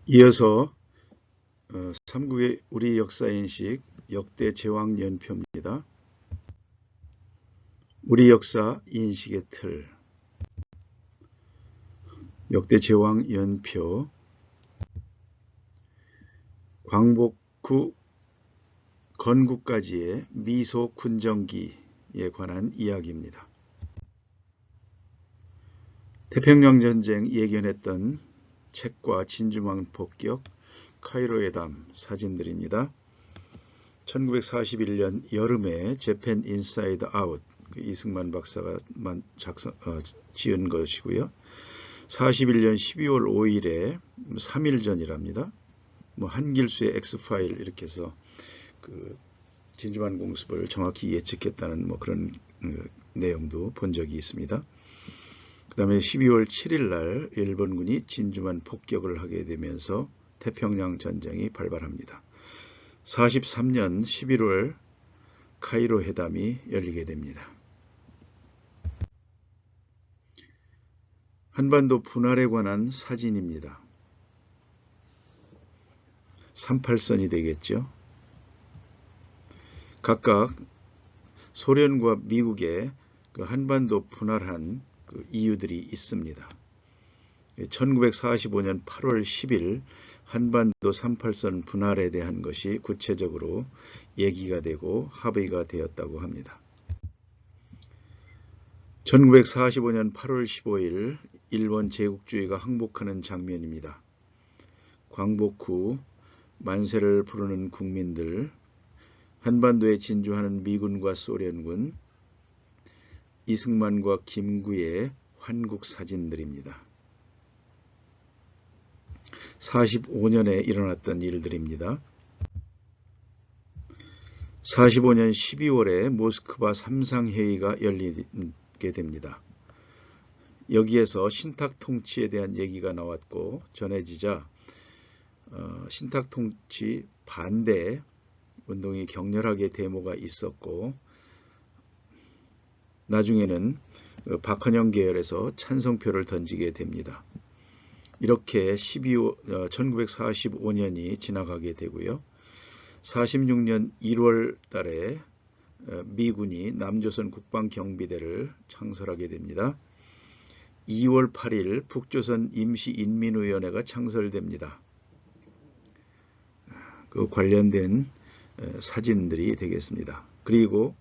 이어서 삼국의 우리 역사인식 역대 제왕연표입니다. 우리 역사 인식의 틀 역대 제왕연표 광복 후 건국까지의 미소 군정기에 관한 이야기입니다. 태평양전쟁 예견했던 책과 진주만 폭격, 카이로 회담 사진들입니다. 1941년 여름에 재팬 인사이드 아웃 이승만 박사가 지은 것이고요. 41년 12월 5일에 3일 전이랍니다. 한길수의 X파일 이렇게 해서 진주만 공습을 정확히 예측했다는 그런 내용도 본 적이 있습니다. 그 다음에 12월 7일 날 일본군이 진주만 폭격을 하게 되면서 태평양 전쟁이 발발합니다. 43년 11월 카이로 회담이 열리게 됩니다. 한반도 분할에 관한 사진입니다. 38선이 되겠죠. 각각 소련과 미국의 한반도 분할한 이유들이 있습니다. 1945년 8월 10일 한반도 38선 분할에 대한 것이 구체적으로 얘기가 되고 합의가 되었다고 합니다. 1945년 8월 15일 일본 제국주의가 항복하는 장면입니다. 광복 후 만세를 부르는 국민들, 한반도에 진주하는 미군과 소련군, 이승만과 김구의 환국 사진들입니다. 45년에 일어났던 일들입니다. 45년 12월에 모스크바 3상회의가 열리게 됩니다. 여기에서 신탁통치에 대한 얘기가 나왔고 전해지자 신탁통치 반대 운동이 격렬하게 데모가 있었고 나중에는 박헌영 계열에서 찬성표를 던지게 됩니다. 이렇게 1945년이 지나가게 되고요. 46년 1월 달에 미군이 남조선 국방경비대를 창설하게 됩니다. 2월 8일 북조선 임시인민위원회가 창설됩니다. 그 관련된 사진들이 되겠습니다. 그리고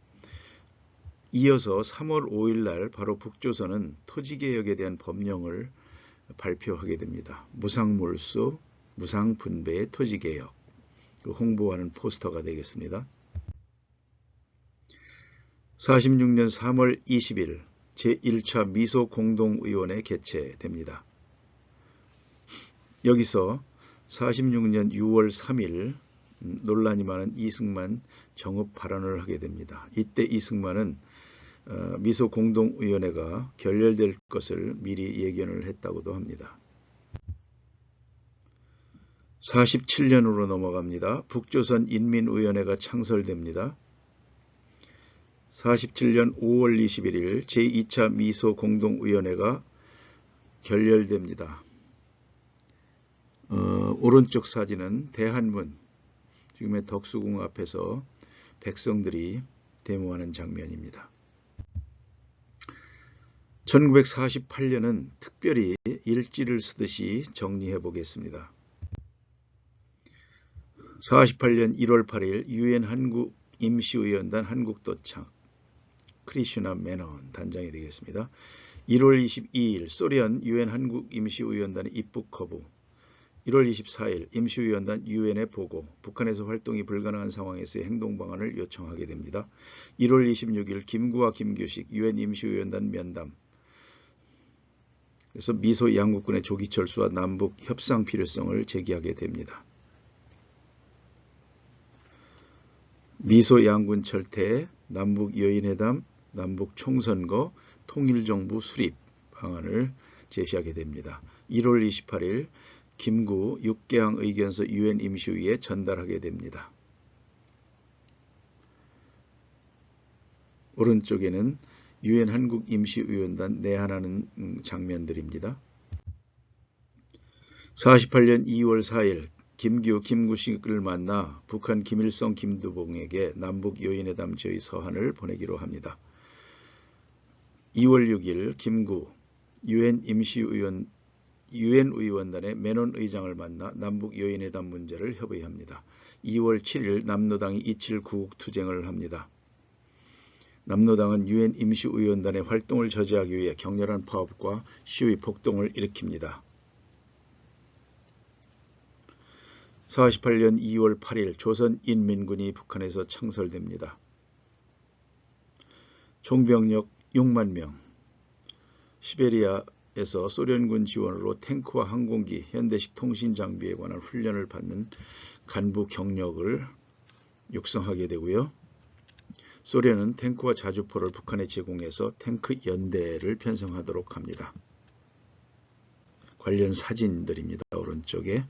이어서 3월 5일 날 바로 북조선은 토지개혁에 대한 법령을 발표하게 됩니다. 무상몰수, 무상분배의 토지개혁 홍보하는 포스터가 되겠습니다. 46년 3월 20일 제1차 미소공동의원회 개최됩니다. 여기서 46년 6월 3일 논란이 많은 이승만 정읍 발언을 하게 됩니다. 이때 이승만은 미소공동의원회가 결렬될 것을 미리 예견을 했다고도 합니다. 47년으로 넘어갑니다. 북조선 인민위원회가 창설됩니다. 47년 5월 21일 제2차 미소공동의원회가 결렬됩니다. 오른쪽 사진은 대한문, 지금의 덕수궁 앞에서 백성들이 데모하는 장면입니다. 1948년은 특별히 일지를 쓰듯이 정리해 보겠습니다. 48년 1월 8일 유엔 한국 임시의원단 한국 도착, 크리슈나 매넌 단장이 되겠습니다. 1월 22일 소련 유엔 한국 임시의원단의 입국 거부, 1월 24일 임시의원단 유엔에 보고 북한에서 활동이 불가능한 상황에서의 행동 방안을 요청하게 됩니다. 1월 26일 김구와 김규식 유엔 임시의원단 면담, 그래서 미소 양국군의 조기 철수와 남북 협상 필요성을 제기하게 됩니다. 미소 양군 철퇴, 남북 여인회담, 남북 총선거, 통일정부 수립 방안을 제시하게 됩니다. 1월 28일 김구 6개항 의견서 유엔 임시회의에 전달하게 됩니다. 오른쪽에는 유엔 한국 임시의원단 내한하는 장면들입니다. 48년 2월 4일 김규, 김구식을 만나 북한 김일성, 김두봉에게 남북 요인회담 제의 서한을 보내기로 합니다. 2월 6일 김구 유엔 의원단의 메논 의장을 만나 남북 요인회담 문제를 협의합니다. 2월 7일 남로당이 2.7 구국투쟁을 합니다. 남로당은 유엔 임시의원단의 활동을 저지하기 위해 격렬한 파업과 시위 폭동을 일으킵니다. 48년 2월 8일 조선인민군이 북한에서 창설됩니다. 총병력 6만 명, 시베리아에서 소련군 지원으로 탱크와 항공기, 현대식 통신 장비에 관한 훈련을 받는 간부 경력을 육성하게 되고요. 소련은 탱크와 자주포를 북한에 제공해서 탱크 연대를 편성하도록 합니다. 관련 사진들입니다. 오른쪽에.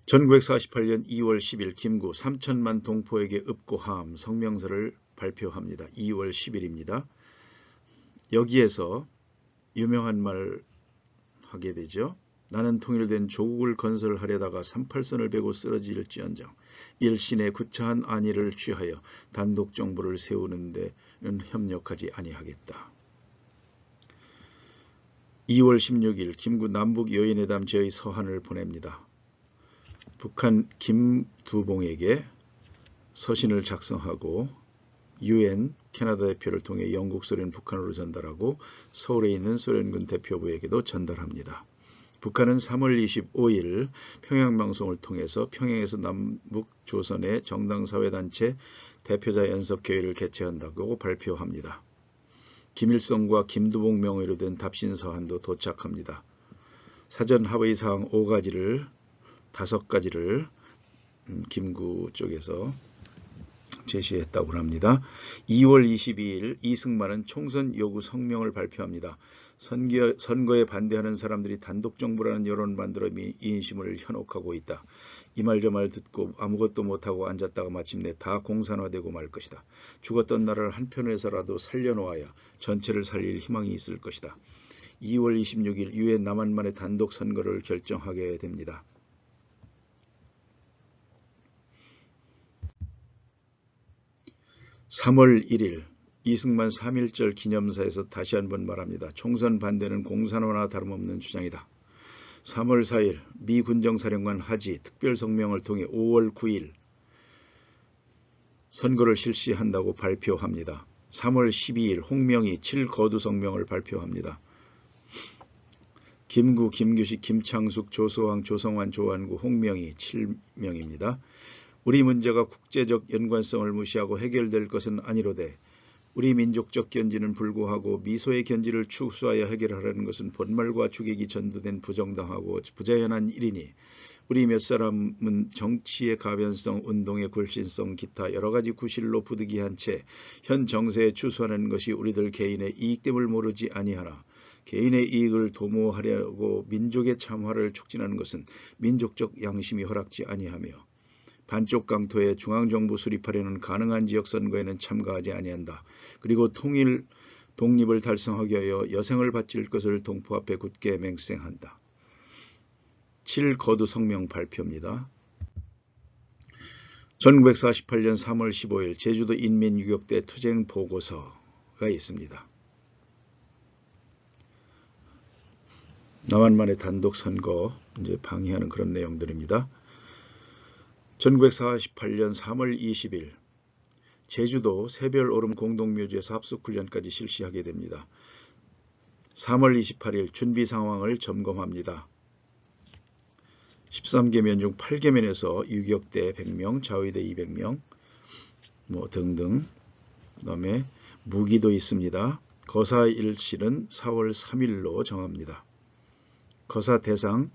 1948년 2월 10일 김구 3천만 동포에게 읍고하함 성명서를 발표합니다. 2월 10일입니다. 여기에서 유명한 말 하게 되죠. 나는 통일된 조국을 건설하려다가 38선을 베고 쓰러질지언정 일신의 구차한 안위를 취하여 단독 정부를 세우는 데는 협력하지 아니하겠다. 2월 16일 김구 남북 요인회담 제의 서한을 보냅니다. 북한 김두봉에게 서신을 작성하고 유엔 캐나다 대표를 통해 영국, 소련, 북한으로 전달하고 서울에 있는 소련군 대표부에게도 전달합니다. 북한은 3월 25일 평양방송을 통해서 평양에서 남북조선의 정당사회단체 대표자 연석회의를 개최한다고 발표합니다. 김일성과 김두봉 명의로 된 답신서한도 도착합니다. 사전 합의사항 5가지를 김구 쪽에서 제시했다고 합니다. 2월 22일 이승만은 총선 요구 성명을 발표합니다. 선거에 반대하는 사람들이 단독정부라는 여론을 만들어 민심을 현혹하고 있다. 이 말 저 말 듣고 아무것도 못하고 앉았다가 마침내 다 공산화되고 말 것이다. 죽었던 나라를 한편에서라도 살려놓아야 전체를 살릴 희망이 있을 것이다. 2월 26일 유엔 남한만의 단독 선거를 결정하게 됩니다. (3월 1일) 이승만 3.1절 기념사에서 다시 한번 말합니다. 총선 반대는 공산화나 다름없는 주장이다. 3월 4일 미 군정사령관 하지 특별성명을 통해 5월 9일 선거를 실시한다고 발표합니다. 3월 12일 홍명이 7거두 성명을 발표합니다. 김구, 김규식, 김창숙, 조소왕, 조성환, 조한구, 홍명이 7명입니다. 우리 문제가 국제적 연관성을 무시하고 해결될 것은 아니로되 우리 민족적 견지는 불구하고 미소의 견지를 추수하여 해결하려는 것은 본말과 주객이 전도된 부정당하고 부자연한 일이니 우리 몇 사람은 정치의 가변성, 운동의 굴신성, 기타 여러 가지 구실로 부득이한 채 현 정세에 추수하는 것이 우리들 개인의 이익됨을 모르지 아니하나 개인의 이익을 도모하려고 민족의 참화를 촉진하는 것은 민족적 양심이 허락지 아니하며 반쪽 강토에 중앙정부 수립하려는 가능한 지역선거에는 참가하지 아니한다. 그리고 독립을 달성하기 위하여 여생을 바칠 것을 동포 앞에 굳게 맹세한다. 7거두 성명 발표입니다. 1948년 3월 15일 제주도 인민유격대 투쟁 보고서가 있습니다. 남한만의 단독 선거 이제 방해하는 그런 내용들입니다. 1948년 3월 20일 제주도 새별오름 공동묘지에서 합숙훈련까지 실시하게 됩니다. 3월 28일 준비 상황을 점검합니다. 13개면 중 8개면에서 유격대 100명, 자위대 200명 등등. 그 다음에 무기도 있습니다. 거사 일실은 4월 3일로 정합니다. 거사 대상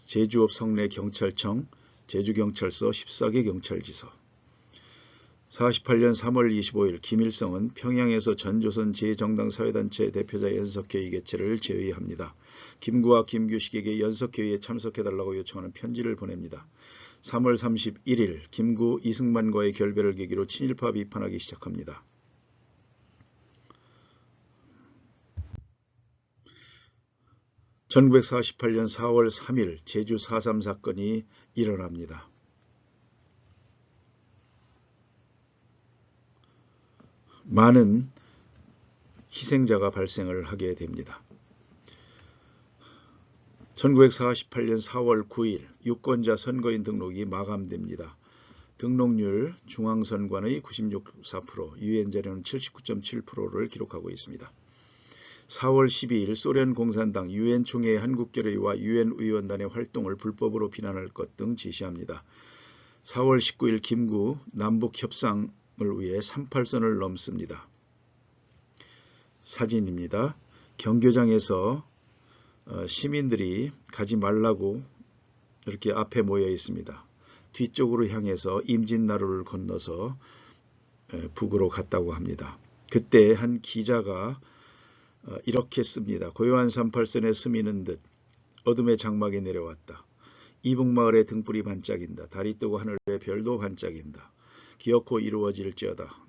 제주읍 성내경찰청, 제주경찰서 14개 경찰지서. 48년 3월 25일 김일성은 평양에서 전조선 제정당사회단체 대표자 연석회의 개최를 제의합니다. 김구와 김규식에게 연석회의에 참석해달라고 요청하는 편지를 보냅니다. 3월 31일 김구 이승만과의 결별을 계기로 친일파 비판하기 시작합니다. 1948년 4월 3일 제주 4.3 사건이 일어납니다. 많은 희생자가 발생을 하게 됩니다. 1948년 4월 9일 유권자 선거인 등록이 마감됩니다. 등록률 중앙선관의 96.4%, 유엔 자료는 79.7%를 기록하고 있습니다. 4월 12일 소련 공산당 유엔 총회의 한국결의와 유엔 의원단의 활동을 불법으로 비난할 것 등 지시합니다. 4월 19일 김구 남북 협상을 위해 38선을 넘습니다. 사진입니다. 경교장에서 시민들이 가지 말라고 이렇게 앞에 모여 있습니다. 뒤쪽으로 향해서 임진나루를 건너서 북으로 갔다고 합니다. 그때 한 기자가 이렇게 씁니다. 고요한 38선에 스미는 듯 어둠의 장막이 내려왔다. 이북마을의 등불이 반짝인다. 달이 뜨고 하늘에 별도 반짝인다. 기어코 이루어질지어다.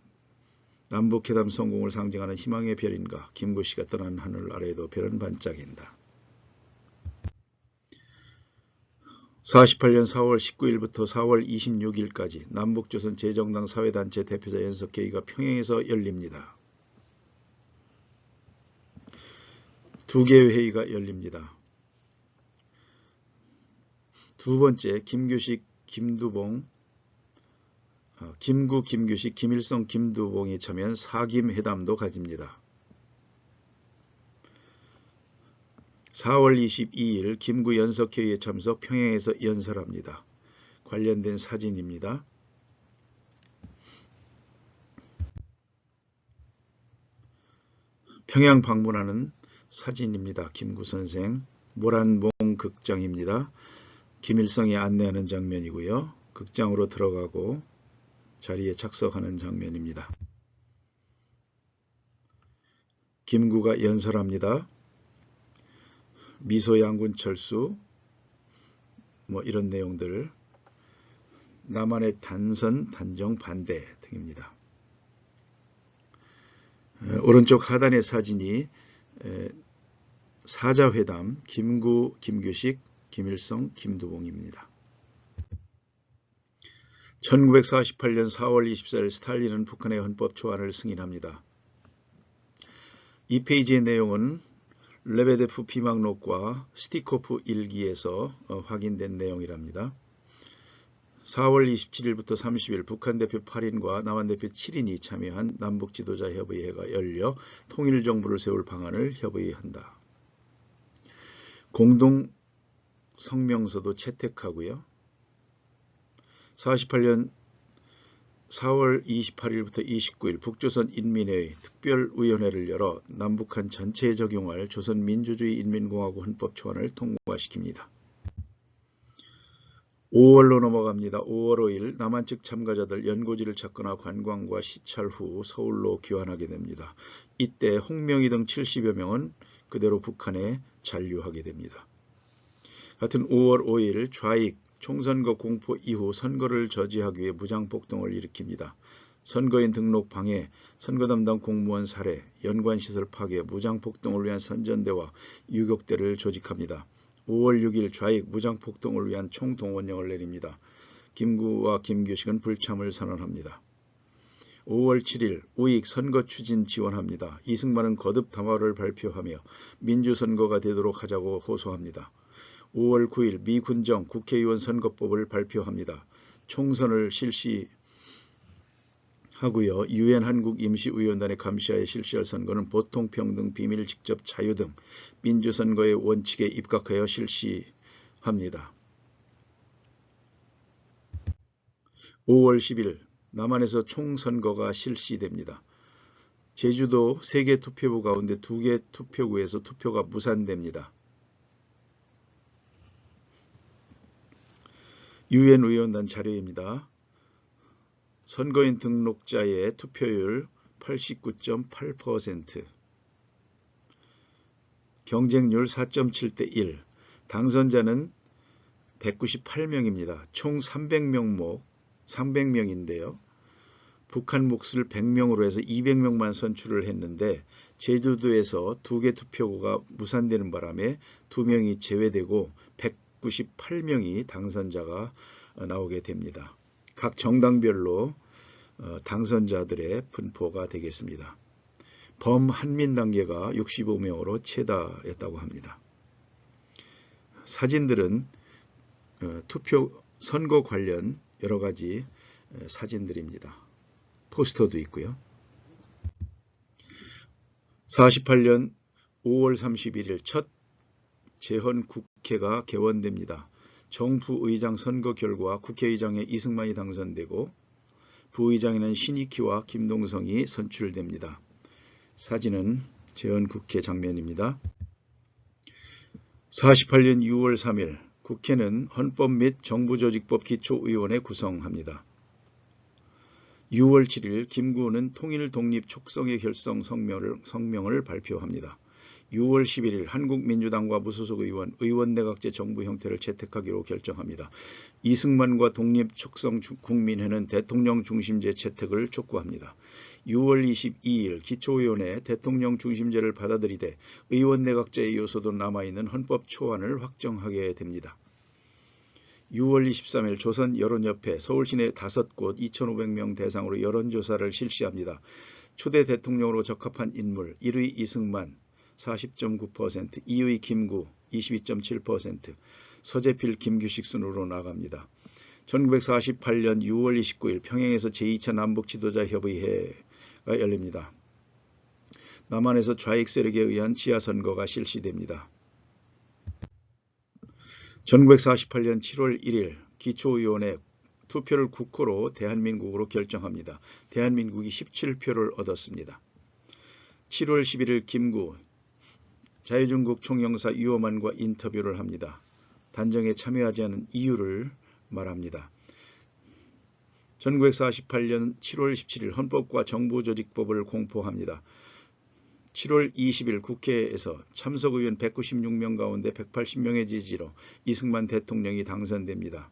남북회담 성공을 상징하는 희망의 별인가. 김구씨가 떠난 하늘 아래에도 별은 반짝인다. 48년 4월 19일부터 4월 26일까지 남북조선 재정당 사회단체 대표자 연석회의가 평양에서 열립니다. 두 개의 회의가 열립니다. 두 번째 김규식, 김두봉, 김구, 김규식, 김일성, 김두봉이 참여한 사김회담도 가집니다. 4월 22일 김구 연석회의에 참석 평양에서 연설합니다. 관련된 사진입니다. 평양 방문하는 사진입니다. 김구 선생, 모란봉 극장입니다. 김일성이 안내하는 장면이고요. 극장으로 들어가고 자리에 착석하는 장면입니다. 김구가 연설합니다. 미소 양군 철수, 이런 내용들, 남한의 단선, 단정, 반대 등입니다. 오른쪽 하단의 사진이 사자회담, 김구, 김규식, 김일성, 김두봉입니다. 1948년 4월 24일 스탈린은 북한의 헌법 초안을 승인합니다. 이 페이지의 내용은 레베데프 비망록과 스티코프 일기에서 확인된 내용이랍니다. 4월 27일부터 30일 북한 대표 8인과 남한 대표 7인이 참여한 남북지도자협의회가 열려 통일정부를 세울 방안을 협의한다. 공동 성명서도 채택하고요. 48년 4월 28일부터 29일 북조선 인민회의 특별위원회를 열어 남북한 전체에 적용할 조선민주주의인민공화국 헌법 초안을 통과시킵니다. 5월로 넘어갑니다. 5월 5일 남한 측 참가자들 연고지를 찾거나 관광과 시찰 후 서울로 귀환하게 됩니다. 이때 홍명희 등 70여 명은 그대로 북한에 잔류하게 됩니다. 같은 5월 5일 좌익 총선거 공포 이후 선거를 저지하기 위해 무장폭동을 일으킵니다. 선거인 등록 방해, 선거 담당 공무원 살해, 연관시설 파괴, 무장폭동을 위한 선전대와 유격대를 조직합니다. 5월 6일 좌익 무장폭동을 위한 총동원령을 내립니다. 김구와 김규식은 불참을 선언합니다. 5월 7일 우익 선거 추진 지원합니다. 이승만은 거듭 담화를 발표하며 민주선거가 되도록 하자고 호소합니다. 5월 9일 미군정 국회의원 선거법을 발표합니다. 총선을 실시하고요. 유엔 한국 임시의원단의 감시하에 실시할 선거는 보통평등, 비밀, 직접, 자유 등 민주선거의 원칙에 입각하여 실시합니다. 5월 10일 남한에서 총선거가 실시됩니다. 제주도 3개 투표구 가운데 2개 투표구에서 투표가 무산됩니다. 유엔 의원단 자료입니다. 선거인 등록자의 투표율 89.8%, 경쟁률 4.7대1, 당선자는 198명입니다. 총 300명인데요. 북한 몫을 100명으로 해서 200명만 선출을 했는데 제주도에서 2개 투표구가 무산되는 바람에 2명이 제외되고 198명이 당선자가 나오게 됩니다. 각 정당별로 당선자들의 분포가 되겠습니다. 범한민 단계가 65명으로 최다였다고 합니다. 사진들은 투표 선거 관련 여러 가지 사진들입니다. 포스터도 있고요. 48년 5월 31일 첫 재헌 국회가 개원됩니다. 정부의장 선거 결과 국회의장에 이승만이 당선되고 부의장에는 신익희와 김동성이 선출됩니다. 사진은 재헌 국회 장면입니다. 48년 6월 3일 국회는 헌법 및 정부조직법 기초의원회 구성합니다. 6월 7일 김구은은 통일 독립 촉성의 결성 성명을 발표합니다. 6월 11일 한국민주당과 무소속 의원내각제 정부 형태를 채택하기로 결정합니다. 이승만과 독립 촉성 국민회는 대통령 중심제 채택을 촉구합니다. 6월 22일 기초의원회 대통령 중심제를 받아들이되 의원내각제의 요소도 남아있는 헌법 초안을 확정하게 됩니다. 6월 23일 조선여론협회 서울시내 5곳 2,500명 대상으로 여론조사를 실시합니다. 초대 대통령으로 적합한 인물 1위 이승만 40.9%, 2위 김구 22.7%, 서재필 김규식 순으로 나갑니다. 1948년 6월 29일 평양에서 제2차 남북지도자협의회가 열립니다. 남한에서 좌익 세력에 의한 지하선거가 실시됩니다. 1948년 7월 1일 기초의원회 투표를 국호로 대한민국으로 결정합니다. 대한민국이 17표를 얻었습니다. 7월 11일 김구 자유중국 총영사 유어만과 인터뷰를 합니다. 단정에 참여하지 않은 이유를 말합니다. 1948년 7월 17일 헌법과 정부조직법을 공포합니다. 7월 20일 국회에서 참석 의원 196명 가운데 180명의 지지로 이승만 대통령이 당선됩니다.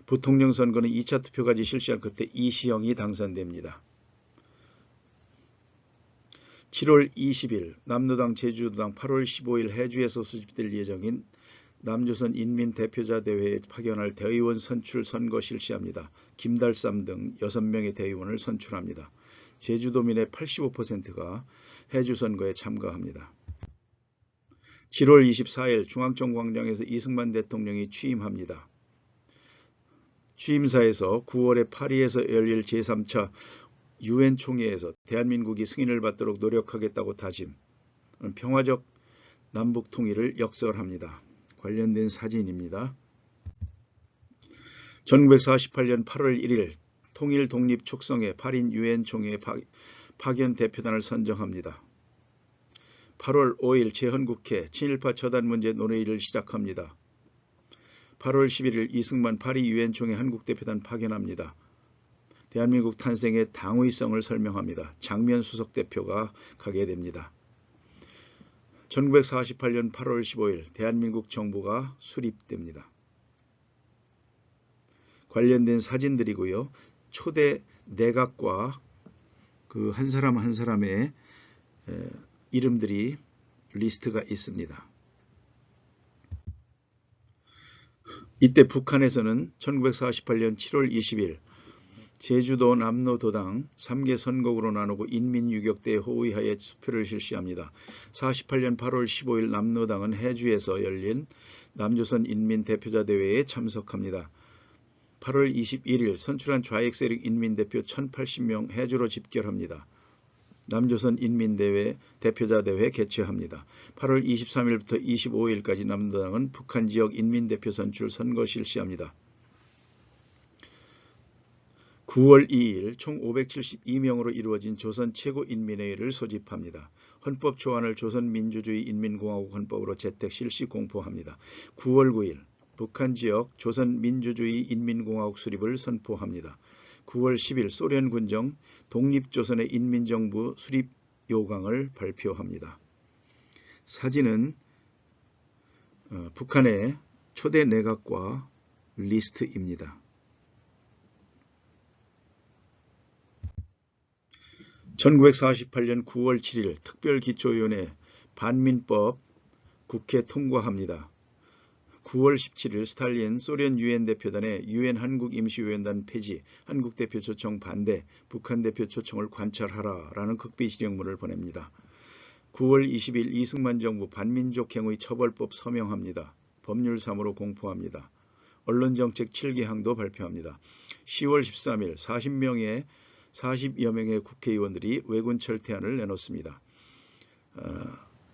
부통령 선거는 2차 투표까지 실시한 끝에 이시영이 당선됩니다. 7월 20일 남로당 제주도당 8월 15일 해주에서 수집될 예정인 남조선 인민대표자대회에 파견할 대의원 선출 선거 실시합니다. 김달삼 등 6명의 대의원을 선출합니다. 제주도민의 85%가 해주 선거에 참가합니다. 7월 24일 중앙정광장에서 이승만 대통령이 취임합니다. 취임사에서 9월에 파리에서 열릴 제3차 유엔 총회에서 대한민국이 승인을 받도록 노력하겠다고 다짐, 평화적 남북 통일을 역설합니다. 관련된 사진입니다. 1948년 8월 1일 통일 독립 촉성회 8인 유엔 총회에 파견 대표단을 선정합니다. 8월 5일 재헌국회 친일파 처단 문제 논의를 시작합니다. 8월 11일 이승만 파리 유엔 총회 한국 대표단 파견합니다. 대한민국 탄생의 당위성을 설명합니다. 장면 수석 대표가 가게 됩니다. 1948년 8월 15일 대한민국 정부가 수립됩니다. 관련된 사진들이고요. 초대 내각과 그 한 사람 한 사람의 이름들이 리스트가 있습니다. 이때 북한에서는 1948년 7월 20일 제주도 남로도당 3개 선거구로 나누고 인민유격대의 호의하에 투표를 실시합니다. 48년 8월 15일 남로당은 해주에서 열린 남조선 인민대표자대회에 참석합니다. 8월 21일 선출한 좌익 세력 인민대표 1080명 해주로 집결합니다. 남조선 인민대표자대회 개최합니다. 8월 23일부터 25일까지 남로당은 북한 지역 인민대표 선출 선거 실시합니다. 9월 2일 총 572명으로 이루어진 조선 최고인민회의를 소집합니다. 헌법 초안을 조선민주주의인민공화국 헌법으로 채택 실시 공포합니다. 9월 9일 북한 지역 조선민주주의인민공화국 수립을 선포합니다. 9월 10일 소련 군정 독립조선의 인민정부 수립 요강을 발표합니다. 사진은 북한의 초대 내각과 리스트입니다. 1948년 9월 7일 특별기초위원회 반민법 국회 통과합니다. 9월 17일 스탈린 소련 유엔 대표단의 유엔 한국 임시위원단 폐지, 한국 대표 초청 반대, 북한 대표 초청을 관찰하라 라는 극비 실령문을 보냅니다. 9월 20일 이승만 정부 반민족 행위 처벌법 서명합니다. 법률 3으로 공포합니다. 언론정책 7개항도 발표합니다. 10월 13일 40여 명의 국회의원들이 외군 철퇴안을 내놓습니다.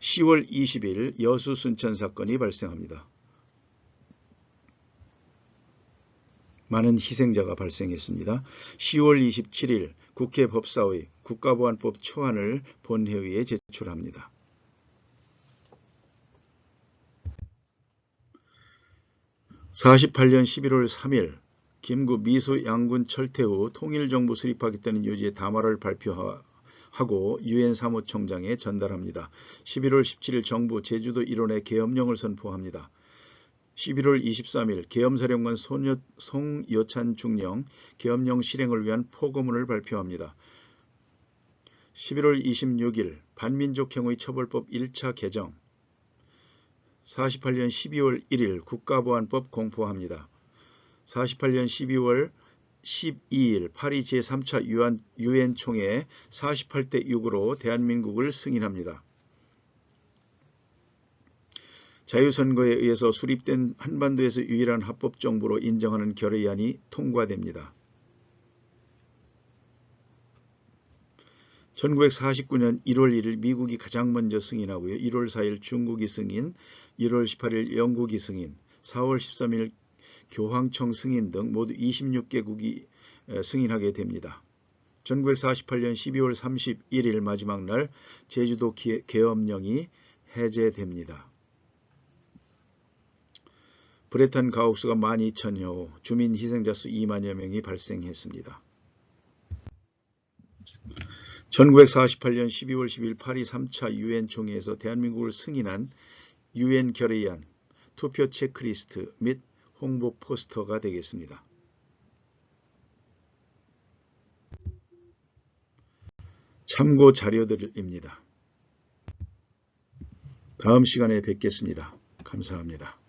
10월 20일 여수 순천 사건이 발생합니다. 많은 희생자가 발생했습니다. 10월 27일 국회 법사위 국가보안법 초안을 본회의에 제출합니다. (48년 11월 3일) 김구 미수 양군 철퇴 후 통일정부 수립하겠다는 요지의 담화를 발표하고 유엔 사무총장에 전달합니다. 11월 17일 정부 제주도 일원의 계엄령을 선포합니다. 11월 23일 계엄사령관 송여찬 중령 계엄령 실행을 위한 포고문을 발표합니다. 11월 26일 반민족행위 처벌법 1차 개정, 48년 12월 1일 국가보안법 공포합니다. 48년 12월 12일 파리 제3차 유엔 총회 48대 6으로 대한민국을 승인합니다. 자유선거에 의해서 수립된 한반도에서 유일한 합법정부로 인정하는 결의안이 통과됩니다. 1949년 1월 1일 미국이 가장 먼저 승인하고요. 1월 4일 중국이 승인, 1월 18일 영국이 승인, 4월 13일 교황청 승인 등 모두 26개국이 승인하게 됩니다. 1948년 12월 31일 마지막 날 제주도 계엄령이 해제됩니다. 브레탄 가옥수가 12,000여 호, 주민 희생자 수 2만여 명이 발생했습니다. 1948년 12월 10일 파리 3차 유엔 총회에서 대한민국을 승인한 유엔 결의안, 투표 체크리스트 및 홍보 포스터가 되겠습니다. 참고 자료들입니다. 다음 시간에 뵙겠습니다. 감사합니다.